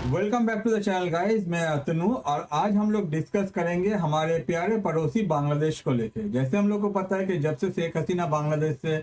Welcome back to the channel guys. मैं अतनु और आज हम लोग डिस्कस करेंगे हमारे प्यारे पड़ोसी बांग्लादेश को लेके। जैसे हम लोग को पता है कि जब से शेख हसीना बांग्लादेश से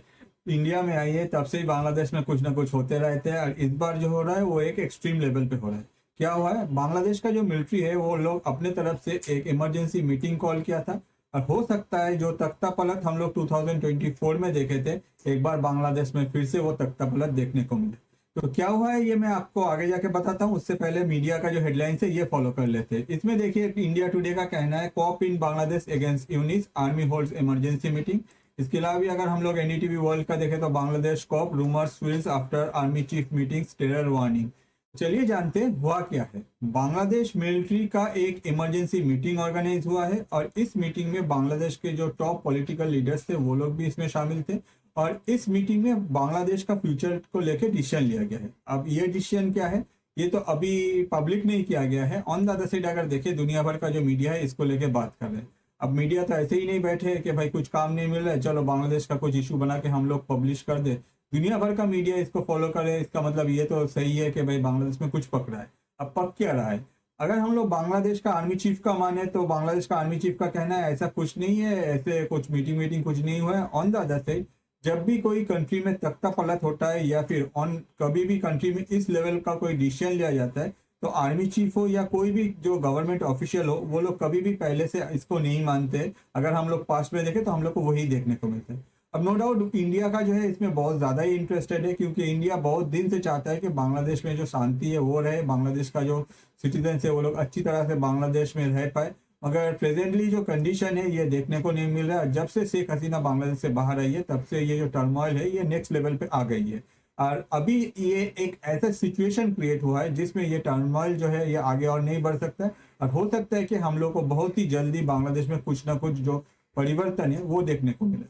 इंडिया में आई है तब से ही बांग्लादेश में कुछ ना कुछ होते रहते हैं और इस बार जो हो रहा है वो एक एक्सट्रीम लेवल पे हो रहा है। क्या हुआ है, बांग्लादेश का जो मिलिट्री है वो लोग अपने तरफ से एक इमरजेंसी मीटिंग कॉल किया था और हो सकता है जो तख्ता पलट हम लोग 2024 में देखे थे एक बार बांग्लादेश में फिर से वो तख्ता पलट देखने को मिले। तो क्या हुआ है ये मैं आपको आगे जाके बताता हूँ। उससे पहले मीडिया का जो हेडलाइंस है ये फॉलो कर लेते हैं। इसमें देखिए इंडिया टुडे का कहना है coup in Bangladesh against Yunus army holds emergency meeting. इसके अलावा भी अगर हम लोग एनडीटीवी वर्ल्ड का देखें तो Bangladesh cop rumours feels after army chief meetings terror warning. चलिए जानते हैं हुआ क्या है। बांग्लादेश मिलिट्री का एक इमरजेंसी मीटिंग ऑर्गेनाइज हुआ है और इस मीटिंग में बांग्लादेश के जो टॉप पॉलिटिकल लीडर्स थे वो लोग भी इसमें शामिल थे और इस मीटिंग में बांग्लादेश का फ्यूचर को लेकर डिसीजन लिया गया है। अब ये डिसीजन क्या है ये तो अभी पब्लिक नहीं किया गया है। ऑन द अदर साइड अगर देखें दुनिया भर का जो मीडिया है इसको लेके बात कर रहे हैं। अब मीडिया तो ऐसे ही नहीं बैठे कि भाई कुछ काम नहीं मिल रहा है चलो बांग्लादेश का कुछ इशू बना के हम लोग पब्लिश कर दे। दुनिया भर का मीडिया इसको फॉलो करे, इसका मतलब ये तो सही है कि भाई बांग्लादेश में कुछ पकड़ा है। अब पक क्या रहा है, अगर हम लोग बांग्लादेश का आर्मी चीफ का माने तो बांग्लादेश का आर्मी चीफ का कहना है ऐसा कुछ नहीं है, ऐसे कुछ मीटिंग कुछ नहीं हुआ है। ऑन द अदर साइड जब भी कोई कंट्री में तख्ता पलट होता है या फिर ऑन कभी भी कंट्री में इस लेवल का कोई डिसीजन लिया जाता है तो आर्मी चीफ हो या कोई भी जो गवर्नमेंट ऑफिशियल हो वो लोग कभी भी पहले से इसको नहीं मानते। अगर हम लोग पास्ट में देखें तो हम लोग को वही देखने को मिलता है। अब नो डाउट इंडिया का जो है इसमें बहुत ज़्यादा ही इंटरेस्टेड है क्योंकि इंडिया बहुत दिन से चाहता है कि बांग्लादेश में जो शांति है वो रहे, बांग्लादेश का जो सिटीजन है वो लोग अच्छी तरह से बांग्लादेश में रह पाए। मगर प्रेजेंटली जो कंडीशन है ये देखने को नहीं मिल रहा है। जब से शेख हसीना बांग्लादेश से बाहर आई है तब से ये जो टर्मोइल है ये नेक्स्ट लेवल पे आ गई है और अभी ये एक ऐसा सिचुएशन क्रिएट हुआ है जिसमें ये टर्मोइल जो है ये आगे और नहीं बढ़ सकता है और हो सकता है कि हम लोग को बहुत ही जल्दी बांग्लादेश में कुछ ना कुछ जो परिवर्तन है वो देखने को मिले।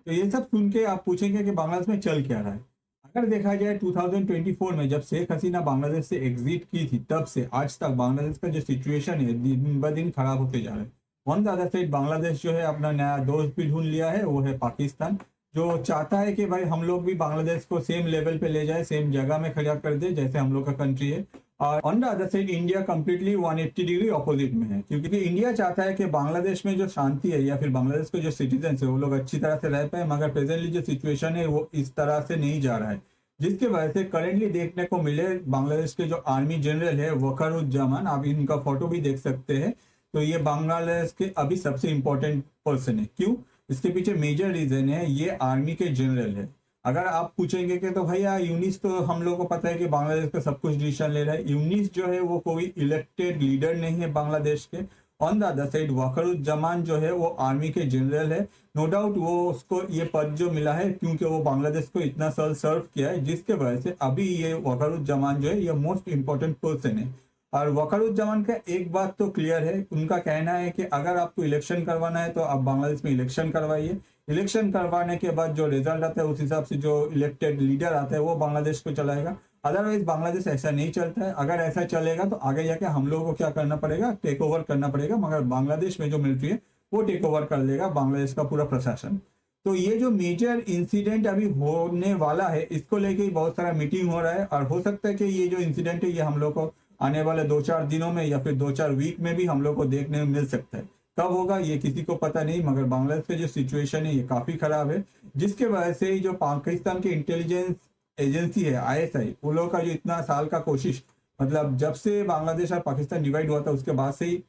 तो ये सब सुन के आप पूछेंगे कि बांग्लादेश में चल क्या रहा है। अगर देखा जाए 2024 में जब शेख हसीना बांग्लादेश से एग्जिट की थी तब से आज तक बांग्लादेश का जो सिचुएशन है दिन ब दिन खराब होते जा रहा है। On the other side Bangladesh जो है अपना नया दोस्त भी ढूंढ लिया है, वो है पाकिस्तान, जो चाहता है कि भाई हम लोग भी बांग्लादेश को सेम लेवल पे ले जाए, सेम जगह में खड़ा कर दे जैसे हम लोग का कंट्री है। और on the other side India completely 180 degree opposite में है क्योंकि इंडिया चाहता है कि बांग्लादेश में जो शांति है या फिर बांग्लादेश के जो सिटीजन है वो लोग अच्छी तरह से रह पाए। मगर प्रेजेंटली जो सिचुएशन है वो इस तरह से नहीं जा रहा है जिसकी वजह से करेंटली देखने को मिले बांग्लादेश के जो आर्मी जनरल है वकारुज्जामान, आप इनका फोटो भी देख सकते हैं। तो ये बांग्लादेश के अभी सबसे इम्पोर्टेंट पर्सन है। क्यों, इसके पीछे मेजर रीजन है ये आर्मी के जनरल है। अगर आप पूछेंगे कि तो भैया यूनिस तो हम लोग को पता है कि बांग्लादेश का सब कुछ डिसीजन ले रहा है। यूनिस जो है वो कोई इलेक्टेड लीडर नहीं है बांग्लादेश के। ऑन द अदर साइड वकारुज्जामान जो है वो आर्मी के जनरल है। नो डाउट वो उसको ये पद जो मिला है क्योंकि वो बांग्लादेश को इतना साल सर्व किया है जिसके वजह से अभी ये वकारुज्जामान जो है ये मोस्ट इम्पोर्टेंट पर्सन है। और वकारुज्जामान का एक बात तो क्लियर है, उनका कहना है कि अगर आपको इलेक्शन करवाना है तो आप बांग्लादेश में इलेक्शन करवाइए। इलेक्शन करवाने के बाद जो रिजल्ट आता है उस हिसाब से जो इलेक्टेड लीडर आता है वो बांग्लादेश को चलाएगा। अदरवाइज बांग्लादेश ऐसा नहीं चलता है। अगर ऐसा चलेगा तो आगे जाके हम लोगों को क्या करना पड़ेगा, टेक ओवर करना पड़ेगा। मगर बांग्लादेश में जो मिलिट्री है वो टेक ओवर कर लेगा बांग्लादेश का पूरा प्रशासन। तो ये जो मेजर इंसिडेंट अभी होने वाला है इसको लेके ही बहुत सारा मीटिंग हो रहा है और हो सकता है कि ये जो इंसिडेंट है ये हम लोग को आने वाले 2-4 दिनों में या फिर 2-4 वीक में भी हम लोग को देखने में मिल सकता है। कब होगा ये किसी को पता नहीं, मगर बांग्लादेश का जो सिचुएशन है ये काफी खराब है जिसके वजह से ही जो पाकिस्तान की इंटेलिजेंस एजेंसी है आईएसआई, वो लोग का जो इतना साल का कोशिश, मतलब जब से बांग्लादेश और पाकिस्तान डिवाइड हुआ था उसके बाद से ही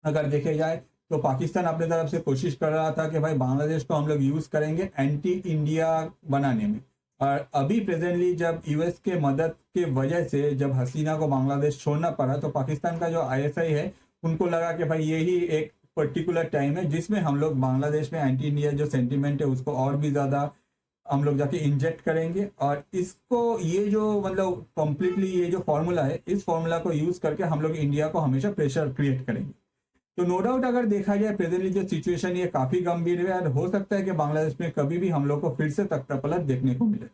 अगर देखे जाए तो पाकिस्तान अपने तरफ से कोशिश कर रहा था कि भाई बांग्लादेश को हम लोग यूज करेंगे एंटी इंडिया बनाने में। और अभी प्रेजेंटली जब यूएस के मदद के वजह से जब हसीना को बांग्लादेश छोड़ना पड़ा तो पाकिस्तान का जो आईएसआई है उनको लगा कि भाई यही एक पर्टिकुलर टाइम है जिसमें हम लोग बांग्लादेश में एंटी इंडिया जो सेंटीमेंट है उसको और भी ज़्यादा हम लोग जाके इंजेक्ट करेंगे। और इसको ये जो मतलब कम्प्लीटली ये जो फॉर्मूला है इस फॉर्मूला को यूज़ करके हम लोग इंडिया को हमेशा प्रेशर क्रिएट करेंगे। तो नो डाउट अगर देखा जाए प्रेजेंटली जो सिचुएशन ये काफी गंभीर है और हो सकता है कि बांग्लादेश में कभी भी हम लोग को फिर से तख्ता पलट देखने को मिले।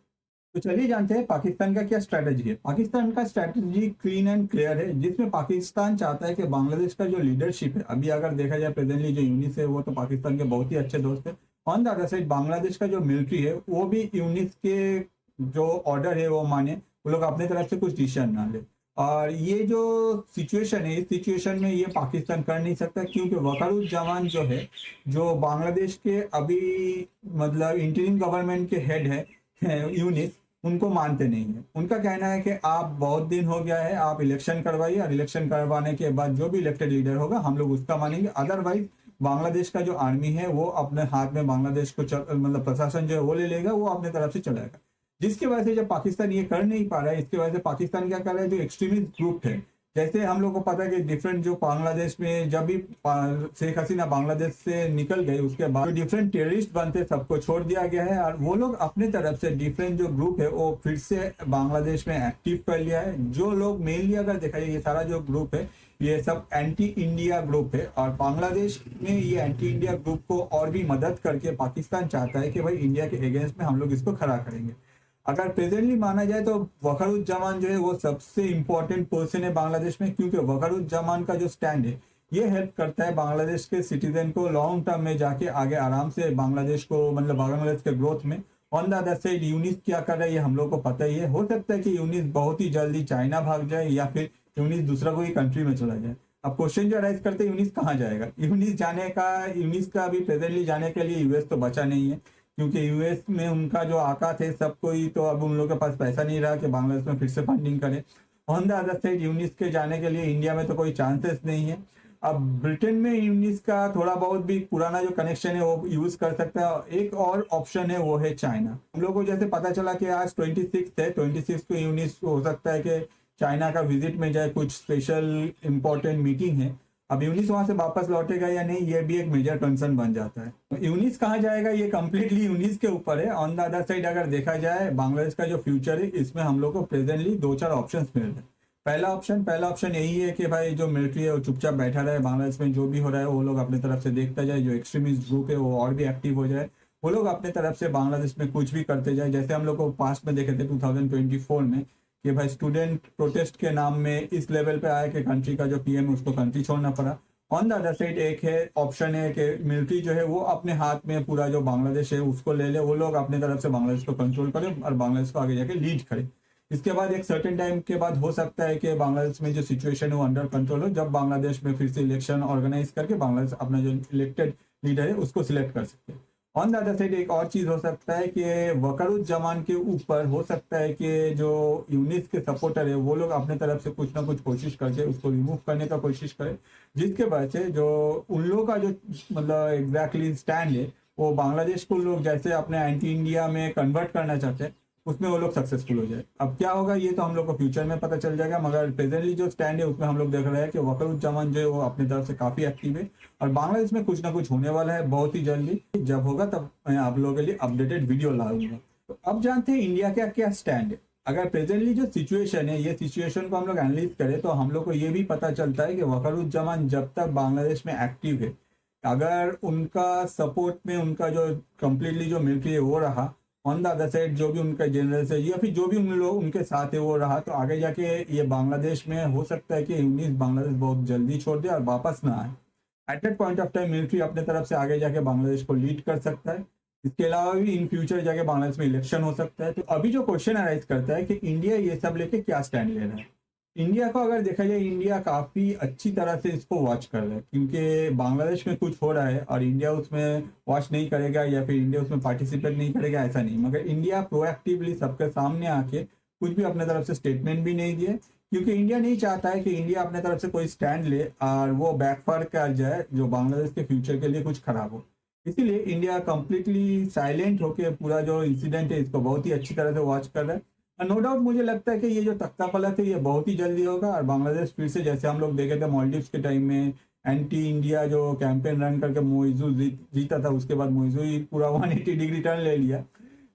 तो चलिए जानते हैं पाकिस्तान का क्या स्ट्रैटेजी है। पाकिस्तान का स्ट्रैटेजी क्लीन एंड क्लियर है जिसमें पाकिस्तान चाहता है कि बांग्लादेश का जो लीडरशिप है, अभी अगर देखा जाए प्रेजेंटली जो यूनिस है वो तो पाकिस्तान के बहुत ही अच्छे दोस्त है। On the other side Bangladesh का जो मिलिट्री है वो भी यूनिस के जो ऑर्डर है वो माने, वो लोग अपने तरफ से कुछ डिसीजन ना ले। और ये जो सिचुएशन है, इस सिचुएशन में ये पाकिस्तान कर नहीं सकता, क्योंकि वकारुज्जामान जो है, जो बांग्लादेश के अभी मतलब इंटरिम गवर्नमेंट के हेड है यूनिस, उनको मानते नहीं है। उनका कहना है कि आप बहुत दिन हो गया है, आप इलेक्शन करवाइए, और इलेक्शन करवाने के बाद जो भी इलेक्टेड लीडर होगा हम लोग उसका मानेंगे, अदरवाइज बांग्लादेश का जो आर्मी है वो अपने हाथ में बांग्लादेश को मतलब प्रशासन जो है वो ले लेगा, वो अपने तरफ से चलाएगा। जिसकी वजह से जब पाकिस्तान ये कर नहीं पा रहा है, इसकी वजह से पाकिस्तान क्या कर रहा है, जो एक्सट्रीमिस्ट ग्रुप है, जैसे हम लोग को पता है कि डिफरेंट जो बांग्लादेश में जब भी शेख हसीना बांग्लादेश से निकल गई, उसके बाद जो डिफरेंट टेररिस्ट बनते सबको छोड़ दिया गया है, और वो लोग अपने तरफ से डिफरेंट जो ग्रुप है वो फिर से बांग्लादेश में एक्टिव कर लिया है। जो लोग मेनली अगर देखा जाए, ये सारा जो ग्रुप है ये सब एंटी इंडिया ग्रुप है, और बांग्लादेश में ये एंटी इंडिया ग्रुप को और भी मदद करके पाकिस्तान चाहता है कि भाई इंडिया के अगेंस्ट में हम लोग इसको खड़ा करेंगे। अगर प्रेजेंटली माना जाए तो वकारुज्जामान जो है वो सबसे इम्पोर्टेंट पर्सन है बांग्लादेश में, क्योंकि वकारुज्जामान का जो स्टैंड है ये हेल्प करता है बांग्लादेश के सिटीजन को लॉन्ग टर्म में जाके आगे आराम से बांग्लादेश को मतलब बांग्लादेश के ग्रोथ में। On the other side Yunus क्या कर रहा है ये हम लोग को पता ही है। हो सकता है कि यूनिस बहुत ही जल्दी चाइना भाग जाए, या फिर यूनिस दूसरा कोई कंट्री में चला जाए। अब क्वेश्चन जो राइज करते हैं यूनिस कहाँ जाएगा, यूनिस का अभी प्रेजेंटली जाने के लिए यूएस तो बचा नहीं है, क्योंकि यूएस में उनका जो आका थे सब कोई, तो अब उन लोगों के पास पैसा नहीं रहा कि बांग्लादेश में फिर से फंडिंग करे। On the other side Yunus के जाने के लिए इंडिया में तो कोई चांसेस नहीं है। अब ब्रिटेन में यूनिस का थोड़ा बहुत भी पुराना जो कनेक्शन है वो यूज कर सकता है। एक और ऑप्शन है वो है चाइना। हम लोग को जैसे पता चला कि आज 26 है, 26 को यूनिस हो सकता है कि चाइना का विजिट में जाए, कुछ स्पेशल इंपॉर्टेंट मीटिंग है। अब यूनिस वहां से वापस लौटेगा या नहीं, ये भी एक मेजर कंसर्न बन जाता है। तो यूनिस कहाँ जाएगा ये कम्प्लीटली यूनिस के ऊपर है। ऑन द अदर साइड अगर देखा जाए बांग्लादेश का जो फ्यूचर है, इसमें हम लोग को प्रेजेंटली 2-4 ऑप्शंस मिल रहे हैं। पहला ऑप्शन यही है कि भाई जो मिलिट्री है वो चुपचाप बैठा रहे, बांग्लादेश में जो भी हो रहा है वो लोग अपनी तरफ से देखता जाए, जो एक्सट्रीमिस्ट ग्रुप है वो और भी एक्टिव हो जाए, वो लोग अपने तरफ से बांग्लादेश में कुछ भी करते जाए। जैसे हम लोग को पास्ट में देखे थे 2024 में कि भाई स्टूडेंट प्रोटेस्ट के नाम में इस लेवल पे आया कि कंट्री का जो पीएम उसको कंट्री छोड़ना पड़ा। ऑन द अदर साइड एक है ऑप्शन है कि मिलिट्री जो है वो अपने हाथ में पूरा जो बांग्लादेश है उसको ले ले, वो लोग अपने तरफ से बांग्लादेश को कंट्रोल करें और बांग्लादेश को आगे जाके लीड करें। इसके बाद एक सर्टेन टाइम के बाद हो सकता है कि बांग्लादेश में जो सिचुएशन है वो अंडर कंट्रोल हो, जब बांग्लादेश में फिर से इलेक्शन ऑर्गेनाइज करके बांग्लादेश अपना जो इलेक्टेड लीडर है उसको सिलेक्ट कर सकते हैं। ऑन द अदर साइड एक और चीज हो सकता है कि वकारुज्जामान के ऊपर हो सकता है कि जो यूनिस के सपोर्टर है वो लोग अपने तरफ से कुछ ना कुछ कोशिश करके उसको रिमूव करने का कोशिश करें, जिसके वजह से जो उन लोगों का जो मतलब एग्जैक्टली स्टैंड है वो बांग्लादेश को लोग जैसे अपने एंटी इंडिया में कन्वर्ट करना चाहते हैं उसमें वो लोग सक्सेसफुल हो जाए। अब क्या होगा ये तो हम लोग को फ्यूचर में पता चल जाएगा, मगर प्रेजेंटली जो स्टैंड है उसमें हम लोग देख रहे हैं कि वकारुज्जामान जो है वो अपनी तरफ से काफी एक्टिव है, और बांग्लादेश में कुछ ना कुछ होने वाला है बहुत ही जल्दी। जब होगा तब मैं आप लोगों के लिए अपडेटेड वीडियो लाऊंगा। तो अब जानते हैं इंडिया का क्या स्टैंड है। अगर प्रेजेंटली जो सिचुएशन है ये सिचुएशन को हम लोग एनालिज करें तो हम लोग को ये भी पता चलता है कि वकारुज्जामान जब तक बांग्लादेश में एक्टिव है, अगर उनका सपोर्ट में उनका जो कम्प्लीटली जो मिलिट्री है वो रहा, ऑन द अदर साइड जो भी उनका जनरल है या फिर जो भी उन लोग उनके साथ है वो रहा, तो आगे जाके ये बांग्लादेश में हो सकता है कि यूनिस बांग्लादेश बहुत जल्दी छोड़ दे और वापस ना आए। At that point of time military अपने तरफ से आगे जाके बांग्लादेश को लीड कर सकता है। इसके अलावा भी इन फ्यूचर जाके बांग्लादेश में इलेक्शन हो सकता है। तो अभी जो क्वेश्चन अराइज करता है कि इंडिया ये सब लेके क्या स्टैंड ले रहा है। इंडिया को अगर देखा जाए, इंडिया काफी अच्छी तरह से इसको वॉच कर रहा है, क्योंकि बांग्लादेश में कुछ हो रहा है और इंडिया उसमें वॉच नहीं करेगा या फिर इंडिया उसमें पार्टिसिपेट नहीं करेगा ऐसा नहीं, मगर इंडिया प्रोएक्टिवली सबके सामने आके कुछ भी अपने तरफ से स्टेटमेंट भी नहीं दिए, क्योंकि इंडिया नहीं चाहता है कि इंडिया अपने तरफ से कोई स्टैंड ले और वो बैकफायर कर जाए जो बांग्लादेश के फ्यूचर के लिए कुछ खराब हो। इसीलिए इंडिया कंप्लीटली साइलेंट होकर पूरा जो इंसिडेंट है इसको बहुत ही अच्छी तरह से वॉच कर रहा है। नो डाउट मुझे लगता है कि ये जो तख्ता पलट है ये बहुत ही जल्दी होगा और बांग्लादेश फिर से जैसे हम लोग देखे थे मालदीव्स के टाइम में एंटी इंडिया जो कैंपेन रन करके मोइजू जीता था, उसके बाद मोइजू ही पूरा 180 डिग्री टर्न ले लिया।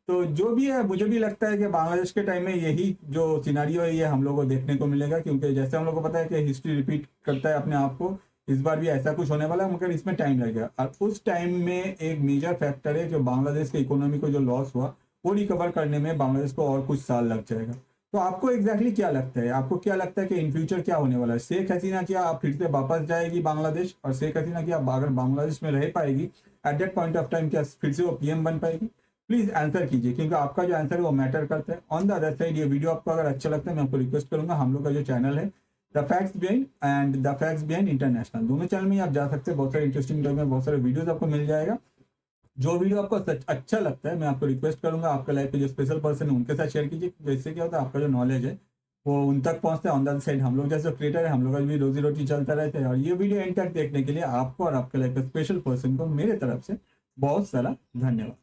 तो जो भी है मुझे भी लगता है कि बांग्लादेश के टाइम में यही जो सिनारियो है ये हम लोग को देखने को मिलेगा, क्योंकि जैसे हम लोग को पता है कि हिस्ट्री रिपीट करता है अपने आप को, इस बार भी ऐसा कुछ होने वाला है, मगर इसमें टाइम लगेगा। और उस टाइम में एक मेजर फैक्टर है जो बांग्लादेश के इकोनॉमी को जो लॉस हुआ वो रिकवर करने में बांग्लादेश को और कुछ साल लग जाएगा। तो आपको एग्जैक्टली क्या लगता है, आपको क्या लगता है कि इन फ्यूचर क्या होने वाला है? शेख हसीना क्या आप फिर से वापस जाएगी बांग्लादेश, और शेख हसीना क्या अगर बांग्लादेश में रह पाएगी at that point of time क्या फिर से वो पीएम बन पाएगी? प्लीज आंसर कीजिए, क्योंकि आपका जो आंसर है वो मैटर करता है। ऑन द अदर साइड, ये वीडियो आपको अगर अच्छा लगता है, मैं आपको रिक्वेस्ट करूंगा, हम लोग का जो चैनल है the facts behind and the facts behind international, दोनों चैनल में आप जा सकते हैं। बहुत सारे इंटरेस्टिंग टॉपिक में बहुत सारे वीडियोस आपको मिल जाएगा। जो वीडियो आपको सच अच्छा लगता है, मैं आपको रिक्वेस्ट करूंगा, आपके लाइफ पे जो स्पेशल पर्सन है उनके साथ शेयर कीजिए। वैसे क्या होता है, आपका जो नॉलेज है वो उन तक पहुंचता है। ऑन द अदर साइड, हम लोग जैसे क्रिएटर है, हम लोग का भी रोजी रोटी चलता रहता है। और ये वीडियो एंड तक देखने के लिए आपको और आपके लाइफ के स्पेशल पर्सन को मेरे तरफ से बहुत सारा धन्यवाद।